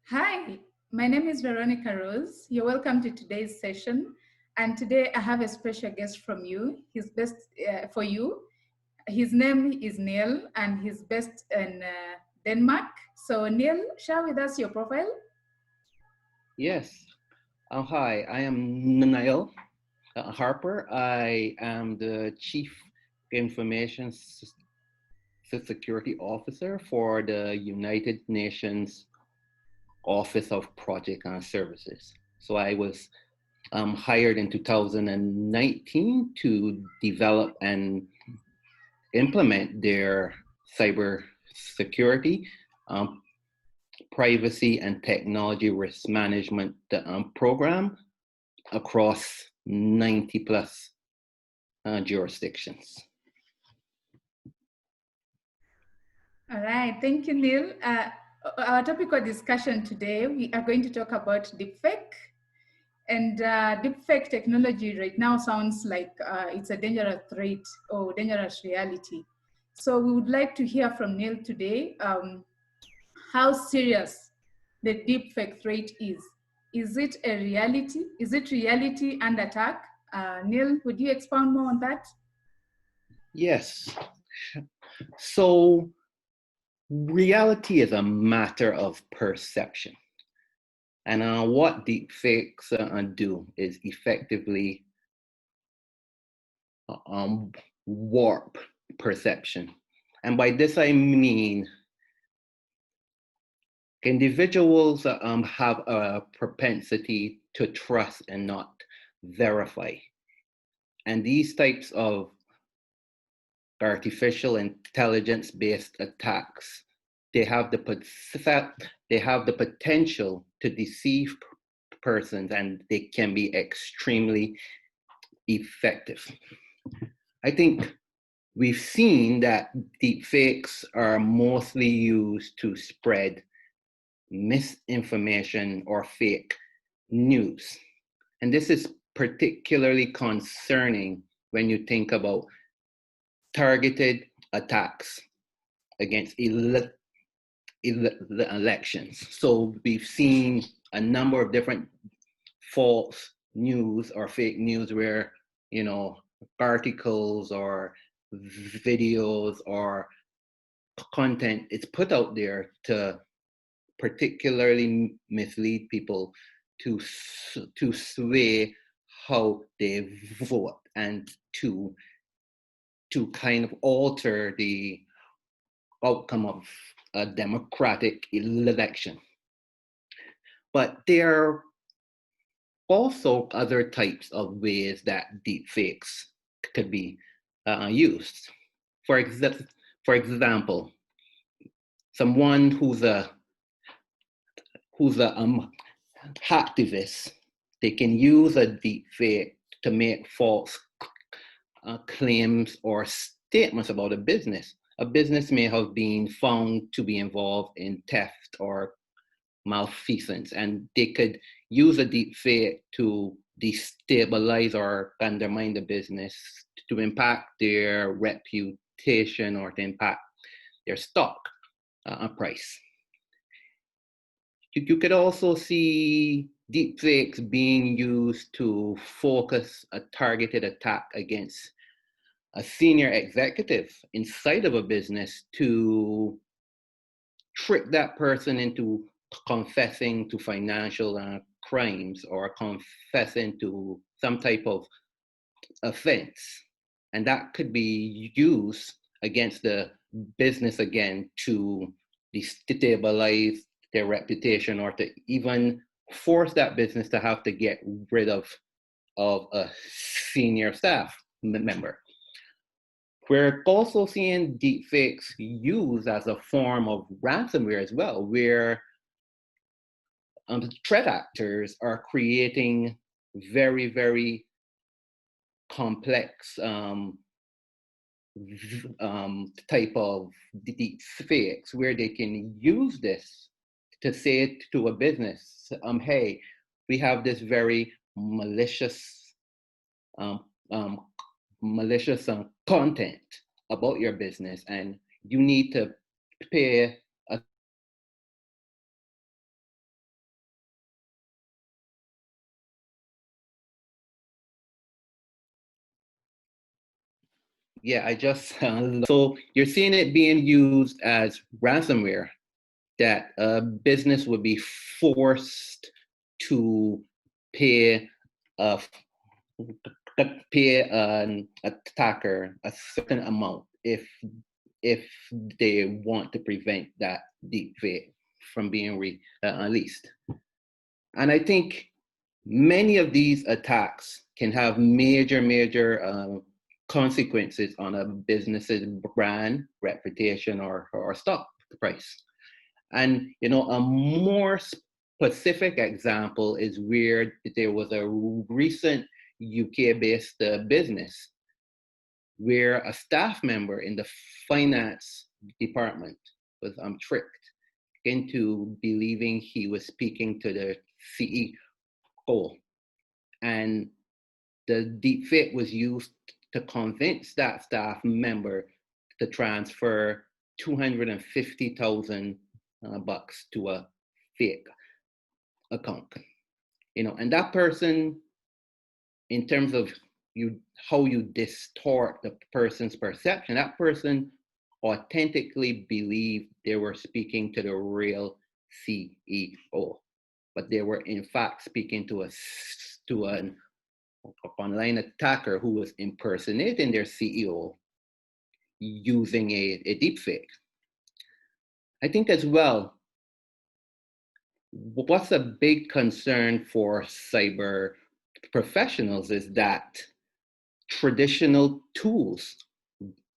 Hi, my name is Veronica Rose. You're welcome to today's session. And today I have a special guest from you. He's best for you. His name is Neil and he's based in Denmark. So, Neil, share with us your profile. Yes. Hi, I am Niall Harper. I am the Chief Information Security Officer for the United Nations Office of Project and Services. So I was hired in 2019 to develop and implement their cyber security um, privacy and technology risk management program across 90 plus jurisdictions. All right, thank you, Neil. Our topic of discussion today, we are going to talk about deepfake. And deepfake technology right now sounds like it's a dangerous threat or dangerous reality. So we would like to hear from Neil today how serious the deepfake threat is. Is it a reality? Is it reality and attack? Neil, would you expound more on that? Yes. So reality is a matter of perception. And what deepfakes do is effectively um, warp perception. And by this, I mean individuals have a propensity to trust and not verify. And these types of artificial intelligence based attacks, they have the potential to deceive persons, and they can be extremely effective. I think we've seen that deepfakes are mostly used to spread misinformation or fake news. And this is particularly concerning when you think about targeted attacks against elections. So we've seen a number of different false news or fake news where, you know, articles or videos or content is put out there to particularly mislead people to sway how they vote and to kind of alter the outcome of a democratic election. But there are also other types of ways that deepfakes could be used. For, for example, someone who's a hacktivist, they can use a deepfake to make false claims or statements about a business. A business may have been found to be involved in theft or malfeasance, and they could use a deepfake to destabilize or undermine the business, to impact their reputation or to impact their stock price. You could also see deepfakes being used to focus a targeted attack against a senior executive inside of a business to trick that person into confessing to financial crimes or confessing to some type of offense. And that could be used against the business again to destabilize their reputation or to even force that business to have to get rid of a senior staff member. We're also seeing deepfakes used as a form of ransomware as well, where threat actors are creating very, very complex type of deepfakes where they can use this to say to a business, hey, we have this very um, um, malicious content about your business, and you need to pay a Yeah, I just so you're seeing it being used as ransomware that a business would be forced to pay a pay an attacker a certain amount if they want to prevent that deep fake from being released. And I think many of these attacks can have major consequences on a business's brand, reputation, or stock price. And a more specific example is where there was a recent UK-based business where a staff member in the finance department was tricked into believing he was speaking to the CEO, and the deepfake was used to convince that staff member to transfer 250,000 bucks to a fake account. And that person, in terms of how you distort the person's perception, that person authentically believed they were speaking to the real CEO, but they were in fact speaking to an online attacker who was impersonating their CEO using a deepfake. I think as well, what's a big concern for cyber professionals is that traditional tools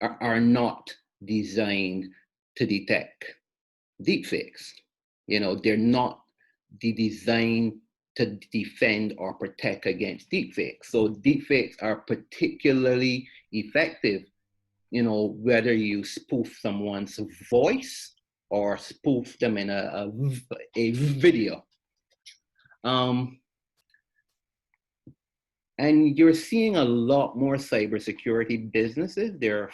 are not designed to detect deepfakes. They're not designed to defend or protect against deepfakes. So deepfakes are particularly effective, whether you spoof someone's voice or spoof them in a video. Um, and you're seeing a lot more cybersecurity businesses. They're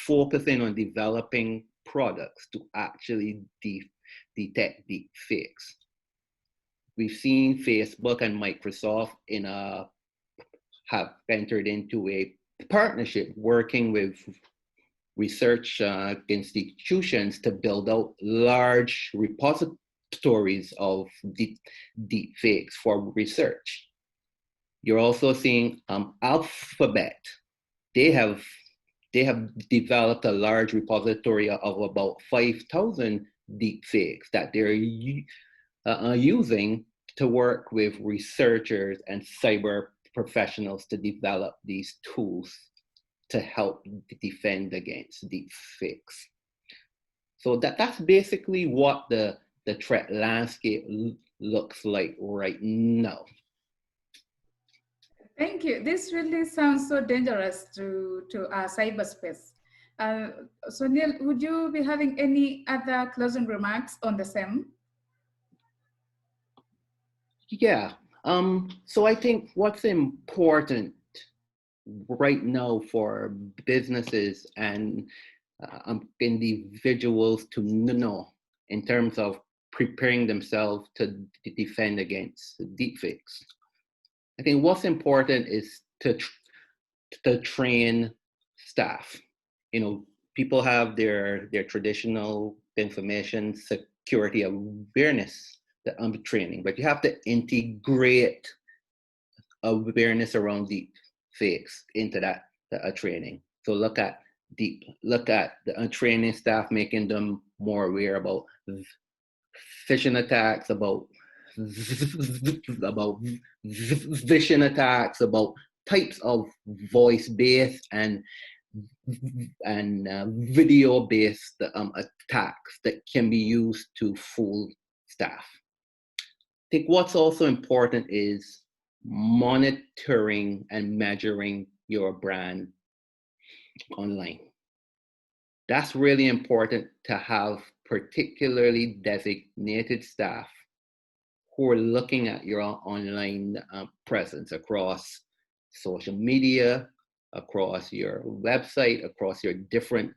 focusing on developing products to actually detect deep fakes. We've seen Facebook and Microsoft have entered into a partnership working with research institutions to build out large repositories of deep fakes for research. You're also seeing Alphabet. They have developed a large repository of about 5,000 deep fakes that they're using to work with researchers and cyber professionals to develop these tools to help defend against deep fakes. So that's basically what the threat landscape looks like right now. Thank you. This really sounds so dangerous to cyberspace. So Neil, would you be having any other closing remarks on the same? Yeah. So I think what's important right now for businesses and individuals to know in terms of preparing themselves to defend against deepfakes. I think what's important is to train staff. People have their traditional information security awareness training, but you have to integrate awareness around deep fakes into that training. So look at the training staff, making them more aware about phishing attacks, about phishing attacks, about types of voice-based and video-based attacks that can be used to fool staff. I think what's also important is monitoring and measuring your brand online. That's really important to have particularly designated staff who are looking at your online presence across social media, across your website, across your different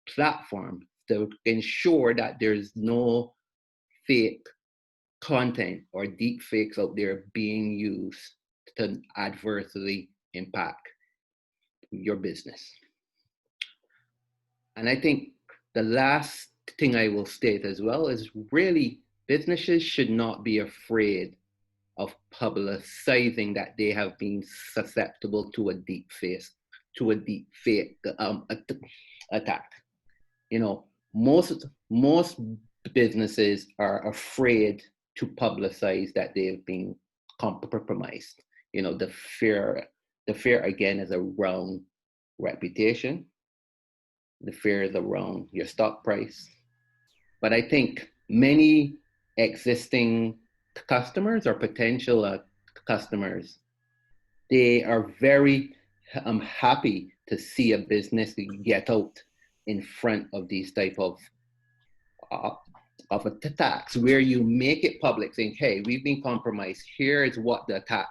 platforms to ensure that there's no fake content or deep fakes out there being used to adversely impact your business. And I think the last thing I will state as well is really businesses should not be afraid of publicizing that they have been susceptible to a deep fake attack. You know, most businesses are afraid to publicize that they've been compromised. You know, the fear again is around reputation. The fear is around your stock price. But I think many existing customers or potential customers, they are very happy to see a business get out in front of these type uh, of attacks where you make it public saying, hey, we've been compromised. Here is what the attack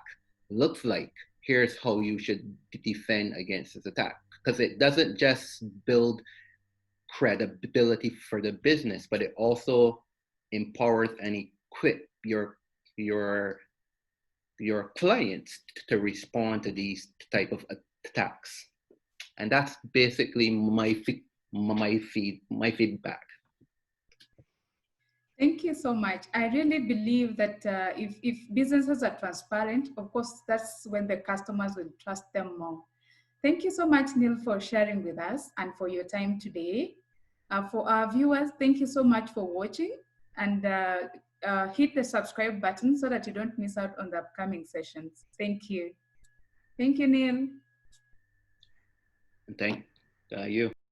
looks like. Here's how you should defend against this attack. Because it doesn't just build credibility for the business, but it also empowers and equip your your clients to respond to these type of attacks. And that's basically my feedback. Thank you so much. I really believe that if businesses are transparent, of course, that's when the customers will trust them more. Thank you so much, Neil, for sharing with us and for your time today. For our viewers, thank you so much for watching, and hit the subscribe button so that you don't miss out on the upcoming sessions. Thank you. Thank you, Neil. Thank you.